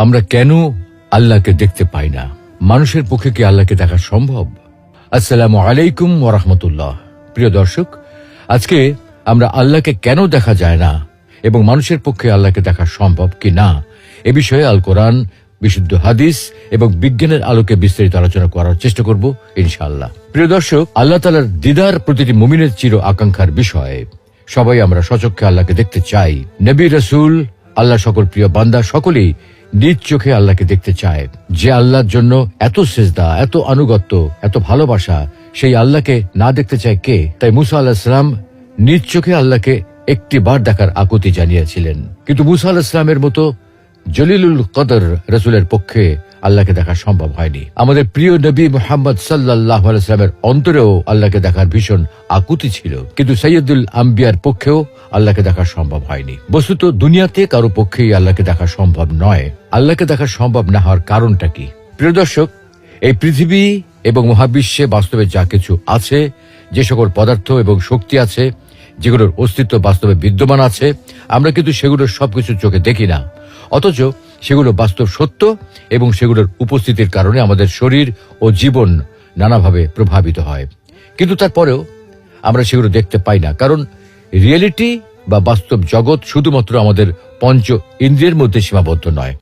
আমরা কেন আল্লাহকে দেখতে পাই না? মানুষের পক্ষে কি আল্লাহকে দেখা সম্ভব? আসসালামু আলাইকুম ওয়া রাহমাতুল্লাহ। প্রিয় দর্শক, আজকে আমরা আল্লাহকে কেন দেখা যায় না এবং মানুষের পক্ষে আল্লাহকে দেখা সম্ভব কি না এ বিষয়ে আল কোরআন, বিশুদ্ধ হাদিস এবং বিজ্ঞানের আলোকে বিস্তারিত আলোচনা করার চেষ্টা করব ইনশাআল্লাহ। প্রিয় দর্শক, আল্লাহ তাআলার দিদার প্রতিটি মুমিনের চির আকাঙ্ক্ষার বিষয়। সবাই আমরা সচক্ষে আল্লাহকে দেখতে চাই। নবী, রাসূল, আল্লাহ সকল প্রিয় বান্দা সকলেই নিজ চোখে আল্লাহকে দেখতে চায়। যে আল্লাহর জন্য এত সিজদা, এত আনুগত্য, এত ভালোবাসা, সেই আল্লাহকে না দেখতে চায় কে? তাই মুসা আলাইহিস সালাম নিজ চোখে আল্লাহকে একটি বার দেখার আকুতি জানিয়েছিলেন। কিন্তু মুসা আলাইহিস সালামের মতো জলিলুল কদর রাসূলের পক্ষে আল্লাহকে দেখা সম্ভব হয়নি। আমাদের প্রিয় নবী মুহাম্মদ সাল্লাল্লাহু আলাইহি ওয়াসাল্লামের অন্তরেও আল্লাহকে দেখার ভীষণ আকুতি ছিল, কিন্তু সাইয়্যিদুল আম্বিয়ার পক্ষেও আল্লাহকে দেখা সম্ভব হয়নি। বস্তুত দুনিয়াতে কারো পক্ষেই আল্লাহকে দেখা সম্ভব নয়। আল্লাহকে দেখা সম্ভব না হওয়ার কারণটা কি? প্রিয় দর্শক, এই পৃথিবী এবং মহাবিশ্বে বাস্তবে যা কিছু আছে, যে সকল পদার্থ এবং শক্তি আছে, যেগুলোর অস্তিত্ব বাস্তবে বিদ্যমান আছে, আমরা কিন্তু সেগুলোর সবকিছু চোখে দেখি না। অথচ সেগুলো বাস্তব সত্য এবং সেগুলোর উপস্থিতির কারণে আমাদের শরীর ও জীবন নানাভাবে প্রভাবিত হয়। কিন্তু তারপরেও আমরা সেগুলো দেখতে পাই না, কারণ রিয়েলিটি বা বাস্তব জগৎ শুধুমাত্র আমাদের পঞ্চ ইন্দ্রিয়ের মধ্যে সীমাবদ্ধ নয়।